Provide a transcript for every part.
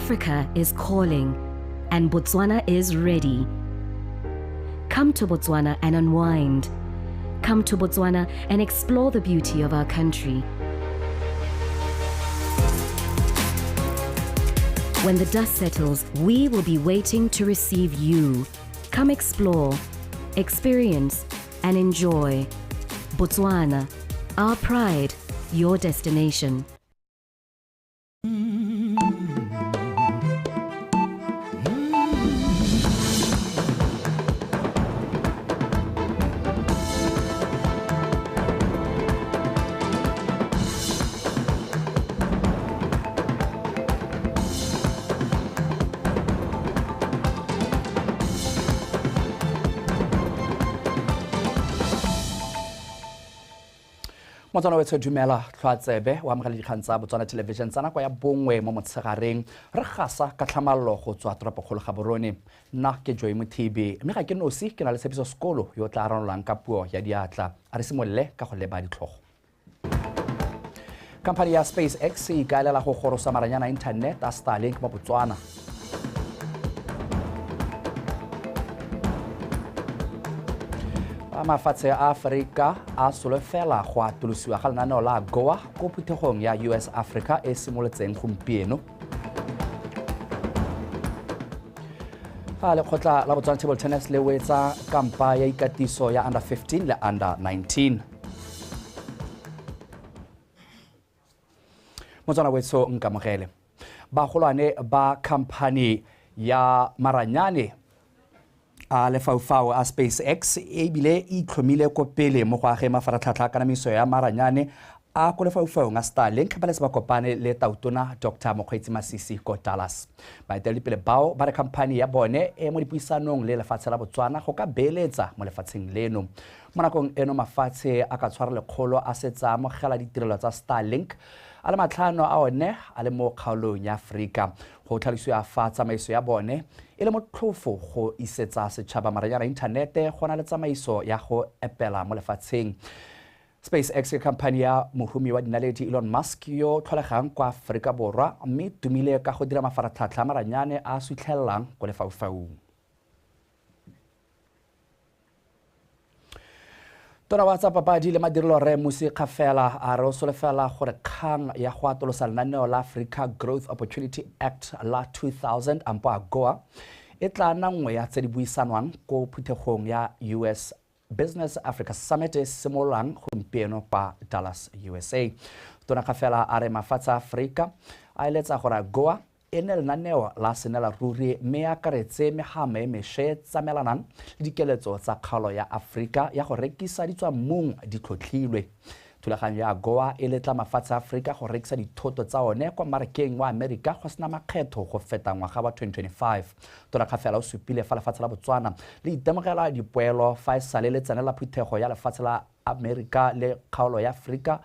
Africa is calling, and Botswana is ready. Come to Botswana and unwind. Come to Botswana and explore the beauty of our country. When the dust settles, we will be waiting to receive you. Come explore, experience, and enjoy. Botswana, our pride, your destination. Motswana wetso dumela tlhwatsebe wa amogela dikgang tsa Botswana television tsa nako ya bongwe mo motshegareng re gasa ka tlhamalalo go tswa toropokgolo Gaborone. Nna ke Joy Mothibi mme ga ke nosi ke na le Tshepiso Sekolo yo tla ranolang ka puo ya diatla a re simolole ka go leba ditlhogo. Khamphane ya SpaceX e ikaelela go gorosa maranyana internet a Starlink mo Botswana. Mafatshe a Afrika a solofela go atolosiwa ga lenaneo la AGOA ko phuthegong ya US Africa e simolotseng gompieno. Lekgotla la Botswana Table Tennis le wetsa kampa ya ikatiso ya under 15 le under 19. Motswana wetso nkamogele bagolwane ba khamphane ya maranyane a lefaufau a SpaceX e bile e itlhomile ko pele mo go age mafaratlhatlha kana miso ya maranyane a ko lefaufaung a Starlink ba le ba kopane le tautona Dr. Mokgweetsi Masisi ko Dallas. Baeteledipele bao ba re khamphane ya bone e mo dipuisanong le lefatshe la Botswana go ka beeletsa mo lefatsheng leno. Mo nakong eno mafatshe a ka tshwara lekgolo a setsa amogela ditirelo tsa Starlink a le matlhano a one a le mo kgaolong ya Afrika. Go tlhalosiwa fa tsamaiso ya bone e le motlhofo go isetsa setšhaba maranyana inthanete go na le tsamaiso ya go epela mo lefatsheng. SpaceX ke khamphane ya mohumi wa dinaledi Elon Musk yo tlholegang kwa Afrika Borwa mme tumile ka go dira mafaratlhatlha maranyane a sutlhelelang ko lefaufaung. Tona wa tsa papadi le madirelo re Musi Kgafela a re o solofela gore kgang ya go atolosa lenaneo la Africa Growth Opportunity Act la 2000 ampo AGOA e tla nna nngwe ya tse di buisanwang ko phuthegong ya US Business Africa Summit e simololang gompieno kwa Dallas, USA. Tona Kgafela a re mafatshe a Afrika a eletsa gore AGOA e ne lenaneo la senela ruri mme akaretse megama e meshe tsamelanang le dikeletso tsa kgaolo ya Afrika ya go rekisa ditswammung di tlhotlhilwe. Thulaganyo ya AGOA e letla mafatshe a Afrika go rekisa dithoto tsa one kwa marakeng wa Amerika go sena makgetho go feta ngwaga wa 2025. Tona Kgafela o supile fa lefatshe la Botswana le itemogela dipoelo fa e sale le tsenela phuthego ya lefatshe la Amerika le kgaolo ya Afrika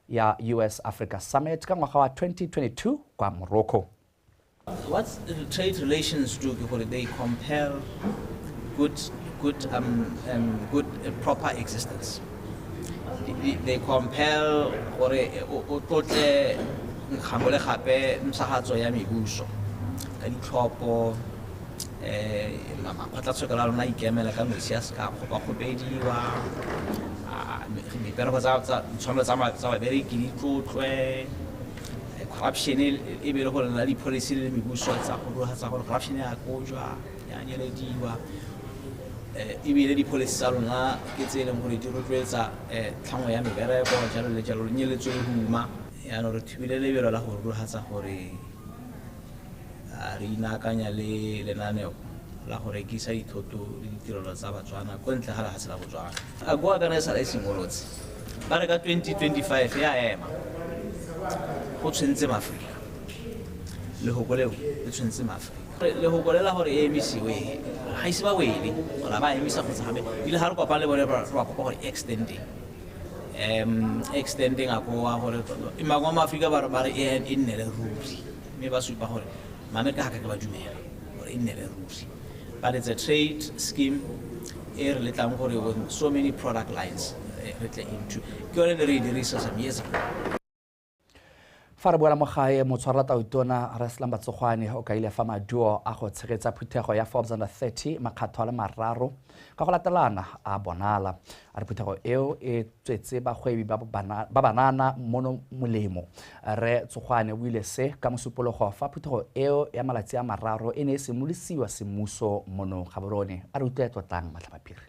ya US Africa Summit ka ngwaga wa 2022 kwa Morocco. What the trade relations do, they compare good proper existence. They compare otle nghamole gape msahatso ya mebuso ka ditlhopo mapatlatso ka lona ikemela ka mesias ka go bediwa mepero tsa tshwanelo tsa babereki di tlotlwe corruption e be le gore la di policy le mebuso tsa go ruhatsa gore corruption ya kojwa ya nyelediwa e be le di policy tsa lona ke tse leng gore di rotloetsa tlhango ya mebereko jalo le jalo nyeletso e huma ya no re thibile lebelo la go ruhatsa gore re inakanya le lenaneo la go rekisa dithoto le ditirelo tsa Batswana ko ntle ga lefatshe la Botswana. AGOA kana sa le singolotse ba re ka 2025 ya ema go tshwentse Maafrika le hokole le tshwentse Maafrika le hokolela gore e emisiwe ga ise ba wele la ba emisa go tsabe ile ha re kopa le bone ba kopa gore extending AGOA gore imangwa Maafrika ba re e nnele ruri mme ba supa gore Amerika ha ka ba dumela gore e nnele ruri. But it's a trade scheme e re letlang gore with so many product lines re tle into ke yone re dirisa some years ago. fa re boela mo gae motshwarelatautona Reslam Batsogwane o ka ile fa maduo a go tshegetsa phuthego ya Forbes under 30 makgatho a le mararo ka go latelana a bonala a re phuthego eo e tswetse bagwebi ba banana mono molemo re Tsogwane o ile se ka mosupologo fa phuthego eo ya malatsi a mararo e ne e simolisiwa semmuso mono Gaborone a re utlwe tlotlang Matlhapaphiri.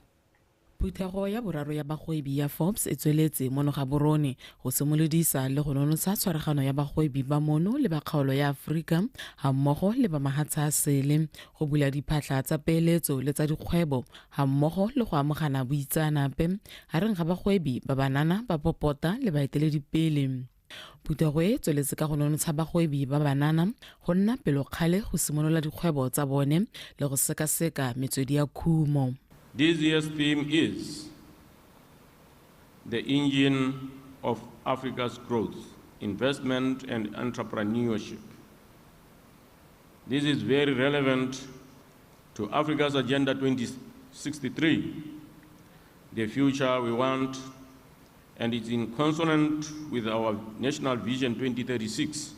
Phuthego ya boraro ya bagwebi ya Forbes e tsweletse mono Gaborone go simolodisa le go nonotsha tshwaragano ya bagwebi ba mono le ba kgaolo ya Afrika ha mmogo le ba mahatsha a sele go bula diphatla tsa peeletso le tsa dikgwebo ha mmogo le go amogana boitseanape hareng ga bagwebi ba banana ba popota le baeteledipele. Phuthego e tsweletse ka go nonotsha bagwebi ba banana go nna pelokgale go simolola dikgwebo tsa bone le go sekaseka metswedi ya khumo. This year's theme is the engine of Africa's growth, investment and entrepreneurship. This is very relevant to Africa's Agenda 2063, the future we want, and it's in consonant with our National Vision 2036,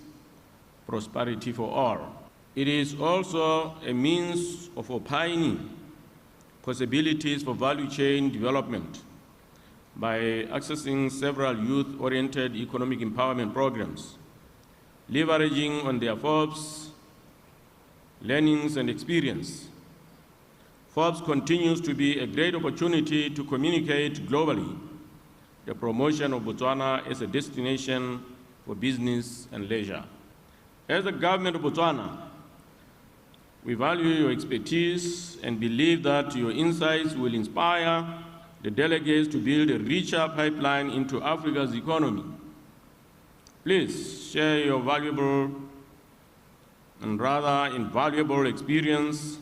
prosperity for all. It is also a means of opining possibilities for value chain development by accessing several youth-oriented economic empowerment programs, leveraging on their Forbes learnings and experience. Forbes continues to be a great opportunity to communicate globally the promotion of Botswana as a destination for business and leisure. As the government of Botswana, we value your expertise and believe that your insights will inspire the delegates to build a richer pipeline into Africa's economy. Please share your valuable and rather invaluable experience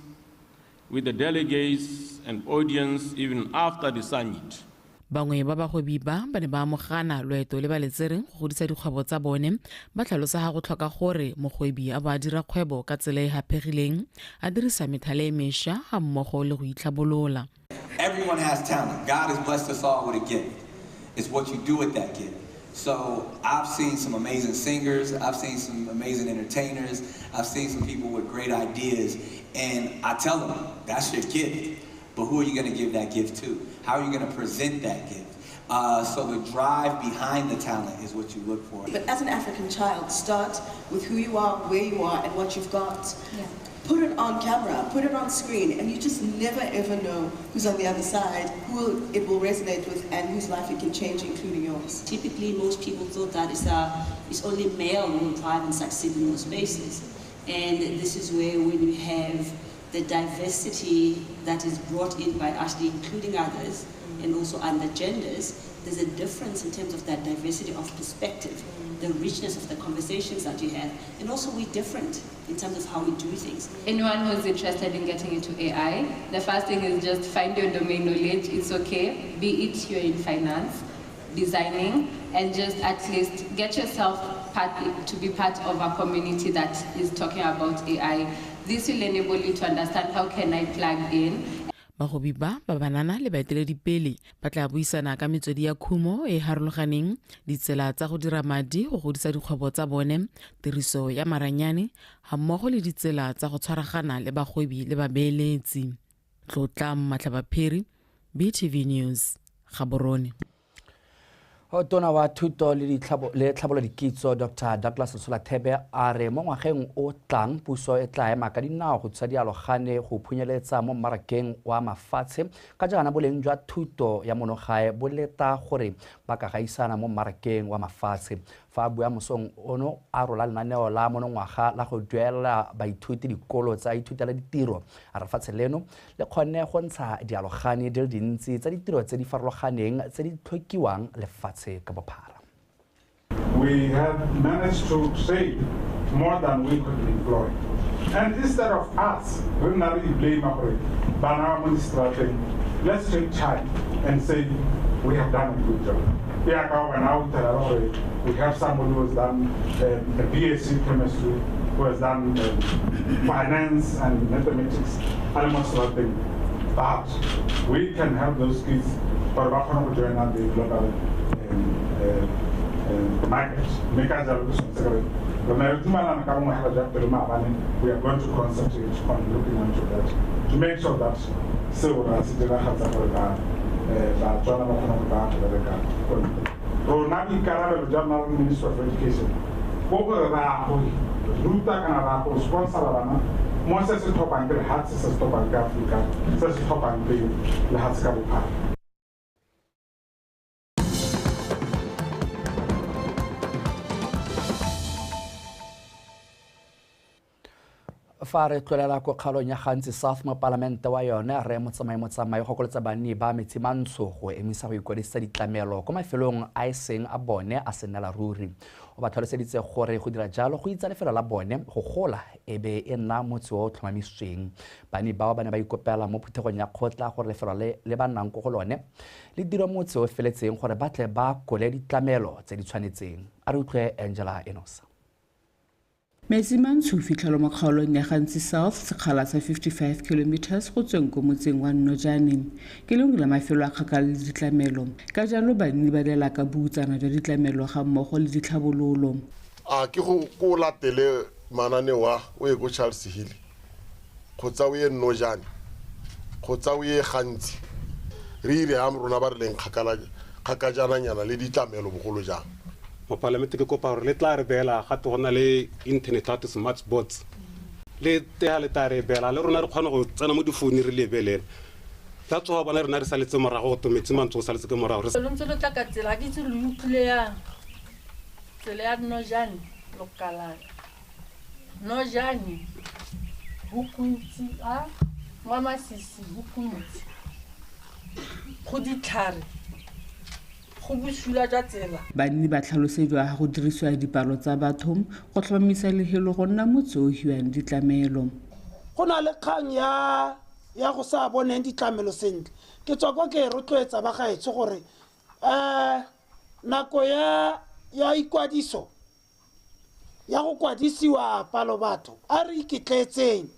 with the delegates and audience even after the summit. Bangwe ba bagwebi ba ne ba amogana loeto le ba letsereng go godisa dikgwebo tsa bone ba tlhalosa ga go tlhoka gore mogwebi a ba dira kgwebo ka tsela e hapegileng a dirisa methale e mesha ga mmogo le go itlhabolola. Everyone has talent. God has blessed us all with a gift. It's what you do with that gift. So I've seen some amazing singers, I've seen some amazing entertainers, I've seen some people with great ideas, and I tell them, that's your gift. But who are you going to give that gift to? How are you going to present that gift? So the drive behind the talent is what you look for. But as an African child, start with who you are, where you are, and what you've got. Yeah. Put it on camera, put it on screen, and you just never ever know who's on the other side, who it will resonate with, and whose life it can change, including yours. Typically, most people thought that it's only male who will thrive and succeed in those spaces. And this is where when you have the diversity that is brought in by actually including others and also other genders, there's a difference in terms of that diversity of perspective, the richness of the conversations that you have, and also we're different in terms of how we do things. Anyone who's interested in getting into AI, the first thing is just find your domain knowledge. It's okay, be it you're in finance, designing, and just at least get yourself to be part of a community that is talking about AI. This will enable you to understand how can I plug in. Bagwebi ba banana le baeteledipele ba tla buisana ka metswedi ya khumo e harologaneng, ditsela tsa go dira madi go godisa dikgwebo tsa bone, tiriso ya maranyane ha mmogo le ditsela tsa go tshwaragana le bagwebi le babeeletsi. Tlotla Matlhapaphiri, BTV News, Gaborone. Tona wa thuto le tlhabolo dikitso Dr. Douglas Solathebe a re mo ngwageng o tlang puso e tla ema ka dinao go tsa dialogane go phunyeletsa mo mmarakeng wa mafatshe ka jaana boleng jwa thuto ya monogae bo leta gore ba ka gaisana mo mmarakeng wa mafatshe fa bua mosong ono a rola lenaneo la monongwaga la go duela baithuti dikolo tsa ithutela ditiro a re fatshe leno le kgone go ntsha dialogane di le dintsi tsa ditiro tse di farologaneng tse di tlhokiwang lefatshe. We have managed to save more than we could employ. And instead of us, we not really blame our administration. Let's take time and say we have done a good job. We have somebody who has done a BSc chemistry, who has done finance and mathematics, almost nothing. But we can help those kids, but join the global the market. We are going to concentrate on looking into that to make sure that General Minister of Education. fa re tlolela ko kgalong ya gantsi South mo palamente wa yone re motsamai go koletsa banni ba metsimantsho go emisa go ikwadisa ditlamelo ko mafelong a seng a bone a senela ruri o ba tlhaloseditse gore go dira jalo go itsa lefelo la bone go gola ebe e nna motse o tlhomamisitsweng banni bao ba ne ba ikopela mo phuthegong ya kgotla gore lefelo le ba nnang ko go lone le dira motse o feletseng gore ba tle ba kole ditlamelo tse di tshwanetseng a re utlwe Angela Enosa. Metsimantsho fitlhelwa mo kgaolong ya gantsi South sekgala sa 55 kilometers go tsweng ko motseng wa Nnojane ke lengwe la mafelo a kgakala le ditlamelo ka jalo banni ba lela ka buutsana jwa ditlamelo ga mmogo le ditlhabololo a ke go latele mananewa o e go Charles Hill go tsa o ye Nnojane go tsa o ye gantsi re ire ha rona ba re leng kgakajana nyana le ditlamelo bogolo jang mo parlamente ke kopa gore le tla re bela gape go na le internet at smart boards le tea le tla re bela le rona re kgona go tsena mo difouni re lebelela tla tsoga bona rena re saletse morago go tometse mantso go saletse ke morago re ntse le tla ka tsela ke tse le utlwile ya tsela ya Nnojane lokala Nnojane hukuntsi a mama sisi hukuntsi go ditlhare banni ba tlhalosediwa go dirisiwa dipalo tsa batho go tlhomamisa lehelo go nna motse o hiwang ditlamelo go na le kgang ya go sa boneng ditlamelo sentle ke tswa kwa ke rotloetsa ba gaetse gore nako ya ikwadiso ya go kwadisiwa palo batho a re iketletseng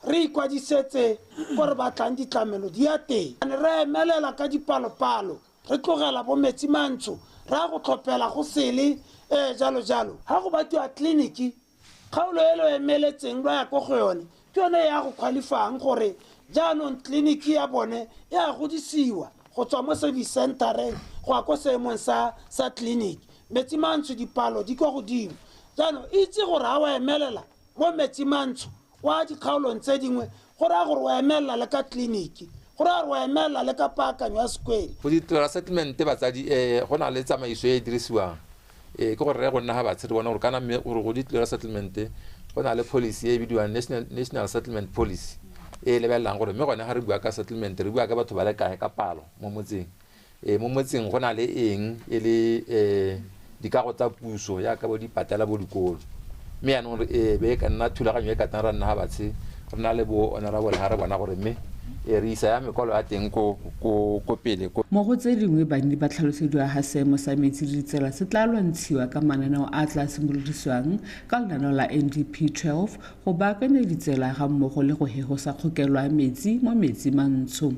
re ikwadisetse gore ba tlang ditlamelo di a teng re emelela ka dipalo re tlogela bo metsimantsho ra go tlhopela go sele jalo ha go batwa kliniki kgaolo elo emeletseng ba ya go go yone ke yone ya go qualifyang gore jaanong kliniki ya bone ya godisiwa go tswa mo service centereng go a go seemong sa kliniki metsimantsho dipalo di go godimo jaanong itse gore ha wa emelela mo metsimantsho wa dikgaolong tse dingwe gore a gore wa emelela le ka kliniki gore wa emela le ka paakanyo ya sekwele go ditira settlement batsadi go na le tsamaiso e dirisiwang ke gore re go nna ha ba tsere bona gore kana me gore go ditira settlement go na le policy e bidiwang national settlement policy e lebelang gore me gone ha re bua ka settlement re bua ka batho ba le kae ka palo mo motseng go na le eng e le dikago tsa puso ya ka bo dipatala bo dikolo me yanong be ka nna thulaganyo e ka tana ra nna ha ba tse re na le bo honorable ha re bona gore me re isa ya mekolo a teng ko pele mo go tse dingwe banni ba tlhalosediwa ga seemo sa metsi le ditsela se tla lwantshiwa ka mananeo a tla simolodisiwang ka lenaneo la NDP 12 go baakanya ditsela ga mmogo le go hegosa kgokelo ya metsi mo metsimantsho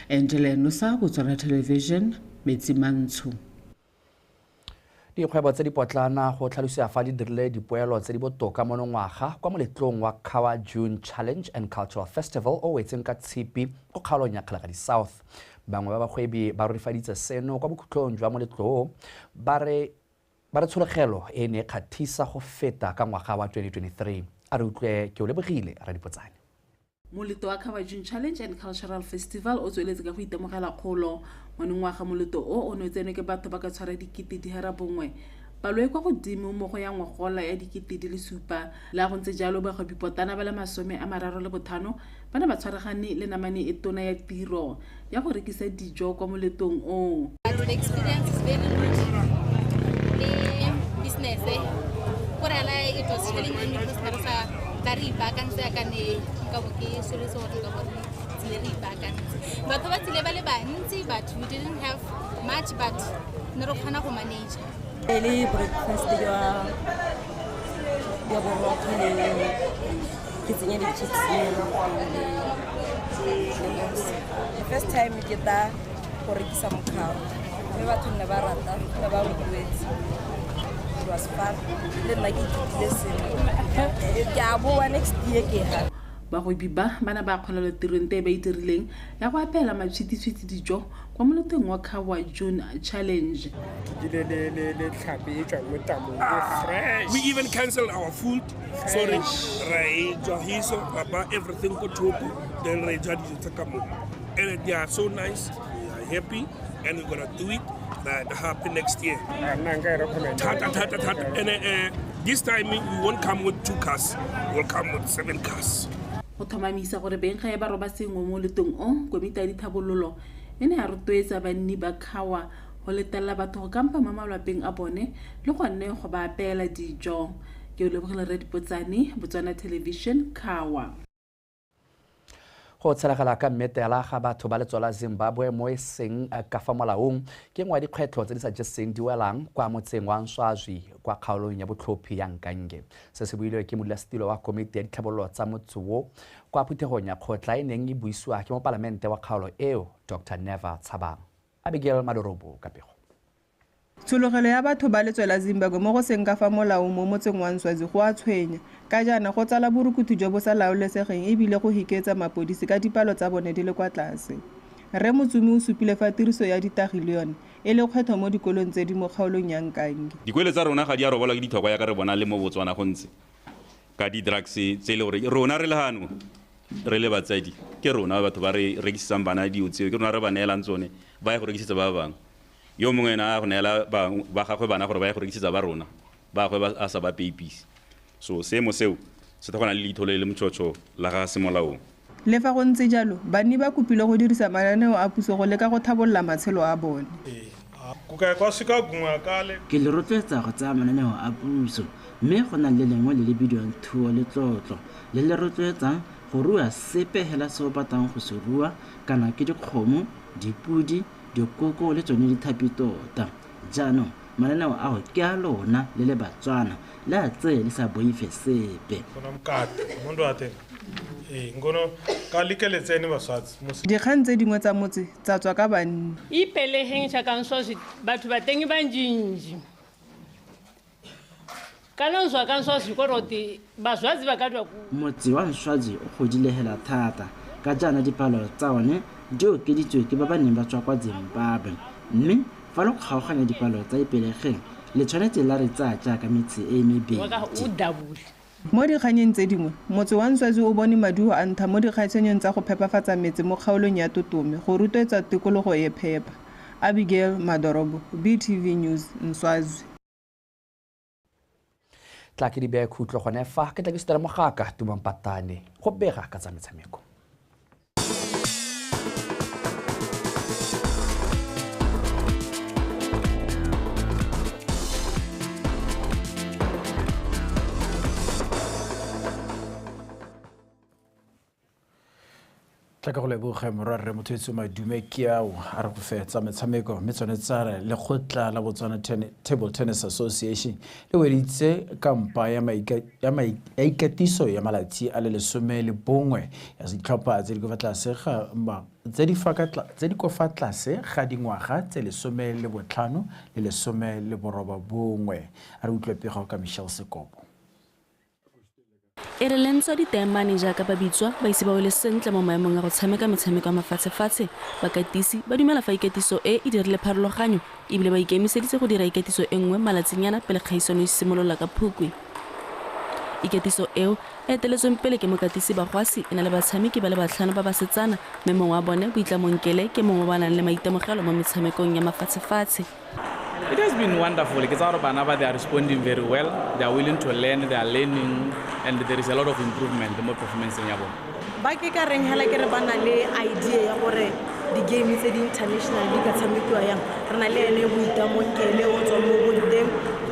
Angela Enosa, BOTSWANA Television, Metsimantsho. Dikgwebo tse di potlana go tlhalosiwa fa di dirile dipoelo tse di botoka mo ngwaga kwa moletlong wa Kawa June Challenge and Cultural Festival o wetseng ka tshipi go kgaolong ya Kgalekgadi South. Bangwe ba bagwebi ba rorifaditse seno kwa bokhutlong jwa moletlo ba re tshologelo e ne kgathisa go feta ka ngwaga wa 2023 a re utlwe ke o lebogile ra dipotsane. Moleto wa Kawa June Challenge and Cultural Festival o tsweletse ka go itemogela kgolo mo ngwaga moleto o no tsene ke batho ba ka tshwara dikete di hara bongwe palo e kwa godimo mo go ya ngwagola ya dikete di le supa la go ntse jalo ba go bipotana ba le 35 bana ba tshwaragane le namane e tona ya tiro ya go rekisa dijo kwa moletong o. The experience is very good. Business it was challenging because tari bakan se akane ka boke soluso ka bone tleri bakan batho ba tsile ba le bantsi but we didn't have much but ne re khana go manage le breakfast ya boroko le kitsenye di chips the first time ke ta go rekisa mokao mme batho ne ba rata ne ba rotloetse. It was fun le nna ke ithutile sengwe ke a boa next year ke ha bagwebi ba bana ba kgolelo tirong te ba itirileng ya go apela matshwititshwiti dijo kwa moloteng wa Kawa June Challenge. We even cancelled our food. Sorry, everything go to then and they are so nice, we are happy, and we're gonna do it. That happen next year. And this time we won't come with 2 cars, we'll come with 7 cars. Go thomamisa gore beng ga e ba roba sengwe mo letong o komiti ya dithabololo e ne ya rotloetsa banni ba Kawa go letella batho go kampa mo malapeng a bone le go nne go ba apela dijo. Ke o lebogela re dipotsane Botswana Television Kawa. Go tshelagala ka mmetela ga batho ba letsola Zimbabwe mo seng ka fa molaong ke ngwa dikgwetlho tse di sa jeseng di welang kwa motseng wa Nswazi kwa kgaolong ya botlhophi ya Nkange. Se se builwe ke modulasetilo wa komiti ya dithabololo tsa motse wo kwa phuthegong ya kgotla e neng e buisiwa ke mo palamente wa kgaolo eo Dr. Neva Tshabang. Abigail Madorobo ka pego. Tshologelo ya batho ba letsola Zimbabwe mo go seng ka fa molaong mo motseng wa Nswazi go a tshwenya ka jana go tsala borukutu jo bo sa laolesegeng e bile go hiketsa mapodisi ka dipalo tsa bone di le kwa tlase. Re Motsumi o supile fa tiriso ya ditagilione e le kgwetho mo dikolong tse di mo kgaolong ya Nkange. Dikwele tsa rona ga di a robalwa ke dithokwa ya ka re bona le mo Botswana go ntse ka di-drugs tse le gore rona re le hano re le batsadi ke rona batho ba re rekisetsang bana dio tseo ke rona re ba neelang tsone ba ya go rekisetsa ba bangwe. Yo mongwe na go neela ba gagwe bana gore ba ya go rekisetsa ba rona ba gwe ba a sa ba babies. So semo seo se tagona le lithole le motšotšo la ga semolaong. Le fa go ntse jalo banni ba kopile go dirisa mananeo a puso go leka go thabolola matshelo a bone. Ke le rotloetsa go tsaya mananeo a puso mme go na le lengwe le le bidiwang thuo le tlotlo le le rotloetsang go rua sepe hela se o batlang go se rua kana ke dikgomo, dipudi, dikoko le tsone dithapi tota. Jaanong mananeo a go ke a lona le le Batswana le a tseye le sa boife sepe. Dikgang tse dingwe tsa motse tsa tswa ka banni. Ipelegeng tša ka Nswazi batho ba teng ba njinji kana Nswa ka Nswazi ko roti baswazi ba ka dwa ku motse wa Nswazi o godile hela thata ka jana dipalo tsa one di okeditswe ke ba ba neng ba tswa kwa Zimbabwe mme fa lo kgaoganya dipalo tsa ipelegeng le tshwanetse la re tsaya jaaka metse e mebedi. Mo dikganyeng tse dingwe motse wa Nswazi o bone maduo a ntha mo dikgaitsanyong tsa go phepafatsa metse mo kgaolong ya Totome go rotloetsa tikologo e phepa. Abigail Madorobo, BTV News, Nswazi. Tla ke di be khutlo gone fa ke tla ke stela mogaka Tumampatane go bega ka tsa metshameko. Tla ka go leboga morare motho madume ke ao a re go fetsa metshameko mme tsone tsara le khotla la Botswana Table Tennis Association le weditse kampa ya ikatiso ya malatsi a le 11 ya setlhopha tse di go fatlase ga tse di go fatlase ga dingwaga tse 15 le 19 a re utlwe pego ka Michelle Sekopo. E re lentswa ditemane jaaka ba bitswa ba ise ba wele sentle mo maemong a go tshameka metshameko ya mafatshe-fatshe bakatisi ba dumela fa ikatiso e dirile pharologanyo ebile ba ikemiseditse go dira ikatiso e nngwe malatsinyana pele kgaisano e simolola ka Phukwi. Ikatiso eo e eteletsweng pele ke mokatisi Bagwasi e na le batshameki ba le 5 ba ba setsana mme mongwe wa bone Boitlamonkele ke mongwe ba nang le maitemogelo mo metshamekong ya mafatshe-fatshe. It has been wonderful. They are responding very well. They are willing to learn. They are learning, and there is a lot of improvement. The more performance in Yabo. Ba ke ka reng hela ke re bana le idea ya gore di game tse di international di ka tshamekiwa yang re na le ene Boitlamonkele o tswa mo Bondeng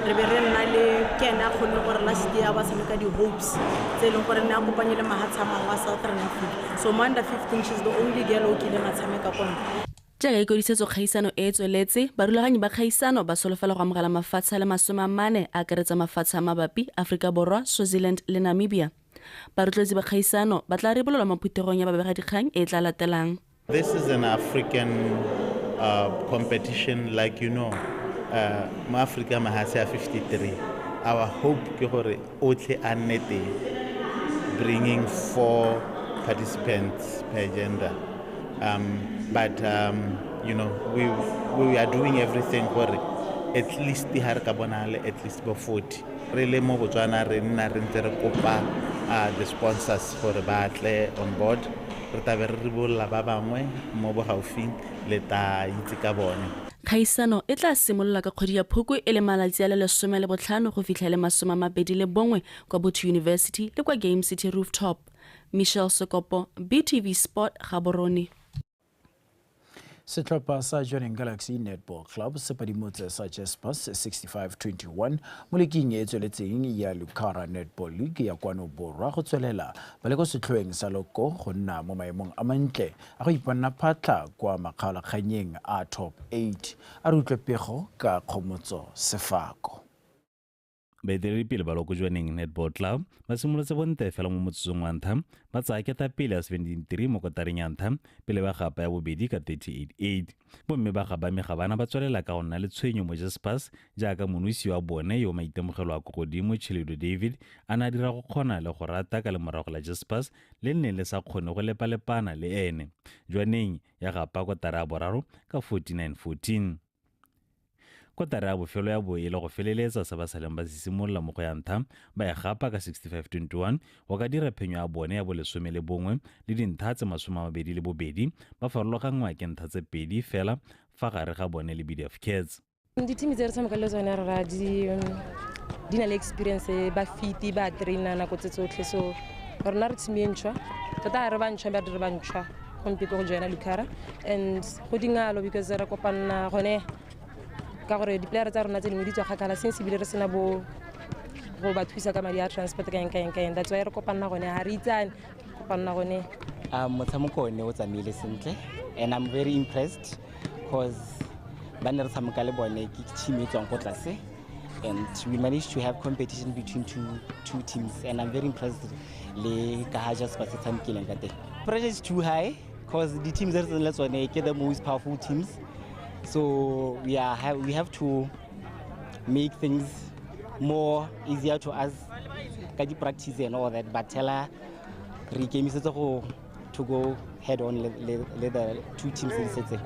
re be re na le kena khone gore last year ba tshameka di hopes tse leng gore na kopanye le mahatsama wa Southern Africa. So Manda 15 she's the only girl who kile matsameka kona. Jaaka ikodisetso kgaisano e tsweletse barulaganyi ba kgaisano ba solofela go amogela mafatshe a le 40 a akaretsa mafatshe a mabapi Afrika Borwa, Swaziland le Namibia. Barotloetsi ba kgaisano ba tla ribolola mo phuthegong ya babegadikgang e tla latelang. This is an African competition, like you know, Africa mahasi 53. Our hope ke gore otle annete bringing 4 participants per gender. But you know, we are doing everything for at least the harkabonale at least by 40. Really mo Botswana re nna re ntse re kopa the sponsors for batle on board. Re tabe re bolla ba bangwe mo bo gaufing le ta itse ka bone. Kgaisano e tla simolola ka kgwedi ya Phukwi e le malatsi a le 15 go fitlha le 21 kwa Botho University le kwa Game City Rooftop. Michelle Sokopo, BTV Sport, Gaborone. Setlhopha sa Joining Galaxy Netball Club se padimotse sa Jaspers 65-21 mo leking e tsweletseng ya Lucara Netball League ya kwano borwa go tswelela ba le go setlhoeng sa loko go nna mo maemong a mantle a go ipanna phatla kwa makgaolakganyeng a top 8 a re utlwe pego ka Kgomotso Sefako. Baeteledipele ba loko Joining Netball Club ba simolotse bonte fela mo motsotso wa ntlha ba tsaya ketapele ya 73 mo kotareng ya ntlha pele ba gapa ya bobedi ka 38-8. Bomme ba gaba megabana ba tswelela ka go nna le tshwenyo mo Jaspers jaaka monoisi wa bone yo maitemogelo a go godimo Chilido David a na dira go kgona le go rata ka le morago la Jaspers le nne le sa kgone go lepalepana le ene. Joining ya gapa kotara ya boraro ka 49-14. Kotara ya bofelo ya bo e le go feleletsa sa ba saleng ba simolola mo go ya ntlha ba ya gapa ka 65-21 go ka dira phenyo ya bone ya bo 11 le dintha tse 22 ba farologangwa ke ntha tse 2 fela fa gare ga bone le BDF Kids. Di-team tse re tshameka le tsone ra di na le experience ba fiti ba traina nako tse tsotlhe so rona re team e ntšhwa tota re ba ntšhwa ba dire ba ntšhwa gompieko go joina Lucara and go dingalo because re kopana gone ka gore di-player tsa rona tse dingwe di tswa kgakala since ebile re sena go ba thusa ka madi a transport ka eng that's why re kopana gone ha re itsane kopana gone. Motshameko one o tsamaile sentle and I'm very impressed because ba ne re tshameka le bone ke team e tswang go tlase and we managed to have competition between two teams and I'm very impressed le ka ha just ba se tshamekileng ka teng. Pressure is too high because the teams that are tsone ke the most powerful teams. So we have to make things more easier to us, kadi practice and all that. But tell her, to go head on le the two teams in setse.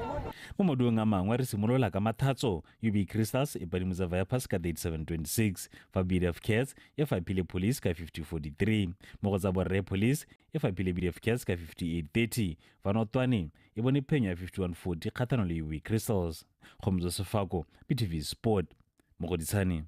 Mo moduong a mangwe re simolola ka mathatso UB Crystals e padimotsa Vipers ka 37-26 fa BDF Kids e fapile Police ka 50-43 mo go tsa borre Police e fapile BDF Kids ka 58-30 fa Notwane e bone phenyo ya 51-40 kgatlhanong le UB Crystals. Kgomotso Sefako, BTV Sport, mo go ditshane.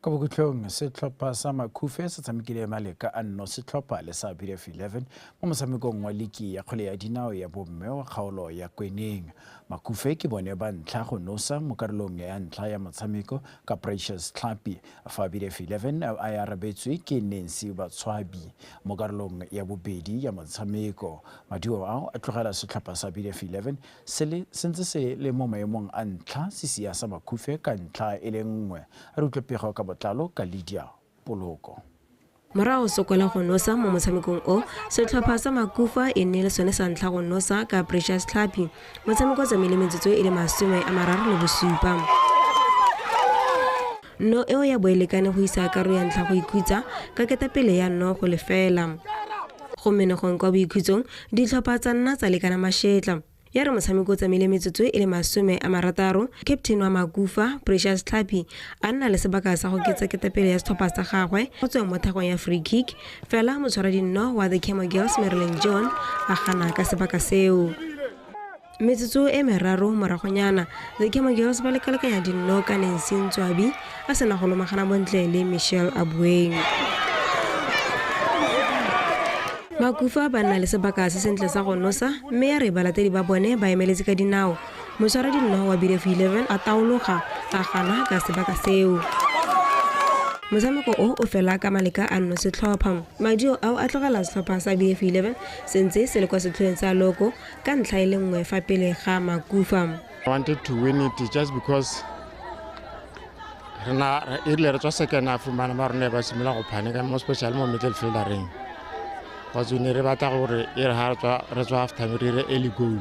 Ka bokutlong setlhopha sa Makhufe se tshamekile maleka a nno setlhopha le sa BDF 11 mo motshamekong wa liki ya kgwele ya dinao ya bomme wa kgaolo ya Kweneng. Makhufe ke bone ba ntlha go nosa mo karolong ya ntlha ya motshameko ka Precious Tlhapi fa BDF 11 a ya rabetswe ke Nancy Batswabi mo karolong ya bobedi ya motshameko. Maduo ao a tlogela setlhopha sa BDF 11 sentse se le mo maemong a ntlha sisia sa Makhufe ka ntlha e le nngwe. A re utlwe pego ka botlalo ka Lydia Poloko. Morago sokola go nosa mo motshamekong o setlhopha sa Makufa e ne le sone sa ntlha go nosa ka Precious Tlhapi motshameko tsamaile metsotso e le 37. No eo ya boelekane go isa karo ya ntlha go ikhutsa ka ketapele ya no go lefela go menegong kwa boikhutsong ditlhopha tsa nna tsa lekana mashetla ya re motshameko tsamaile metsotso e le 60. Captain wa Makufa Precious Tlhapi a nna le sebaka sa go ketsa ketapele ya setlhopha sa gagwe go tswa mo thakong ya free kick fela motshwaredi nno wa the Camo Girls Marilyn John a gana ka sebaka seo. Metsotso e meraro moragonyana the Camo Girls ba lekalekanya dinno ka Nancy Ntswabi a sena go lomagana bontle le Michelle Abueng. Makufa ba nna le sebaka se sentle sa go nosa mme ya re balatedi ba bone ba emeletse ka dinao motshwaredi nno wa BDF 11 a taologa a gana ka sebaka seo. Motshameko o fela ka maleka a nno setlhopha madio ao a tlogela setlhopha sa BDF 11 sentse se le kwa setlhoeng sa loko ka ntlha e le nngwe fa pele ga Makufa. I wanted to win it just because re tswa second half mana ba rona ba simolola go phanika mo special mo middle fieldereng. Because we never batla gore e re ha re tswa half time re early goal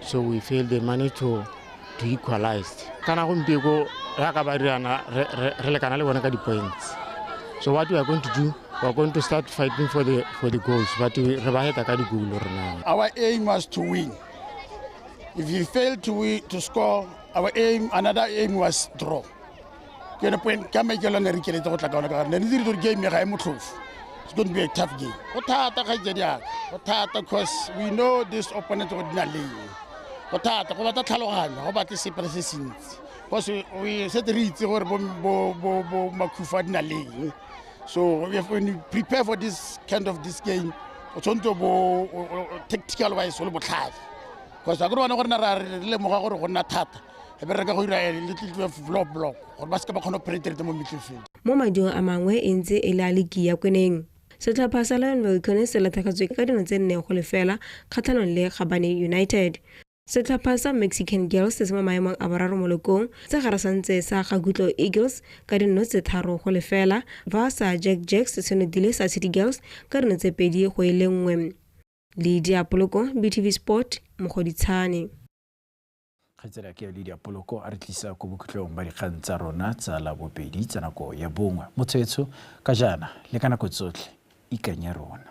so we feel they manage to equalize. Kana gompieko ya ka ba dirana re lekana le bona ka di-points. So what we are going to do, we are going to start fighting for the goals, but we re ba heta ka di-goal rena. Our aim was to win. If you fail to score, our aim, another aim was draw. Ke the point ka make yona re keletse go tla ka ona ka ne dire gore game ga e motlhofu. It's going to be a tough game. Go thata ga jediaka. Go thata because we know this opponent go dina le. Go thata go batla tlhaloganya, go batla sepele se sentsi. Because we set re itse gore bo makufa dina le. So when you prepare for this kind of this game, o tshwanetse bo tactical wise le botlhale. Because a go bona gore na re le mo ga gore go nna thata. E be re ka go ira a little block gore ba se ka ba khona penetrate mo midfield. Mo madiong a mangwe e ntse e le a lekia kweneng. Setlhopha sa Lionel Kone se latlhagatswe ka dino tse 4-0 kgatlhanong le Gabane United. Setlhopha sa Mexican Girls se mo maemong a boraro mo lekong tse gare santse sa Gagutlo Eagles ka dino tse 3-0 va sa Jacks se ne dile sa City Girls ka dino tse 2-1. Lydia Poloko, BTV Sport, Mogoditshane. Khaitsela ke Lydia Poloko a re tlisa go bokhutlong ba dikgang tsa rona tsa labobedi tsa nako ya bongwe motswetso ka jana le ka nako tsotlhe ikanya rona.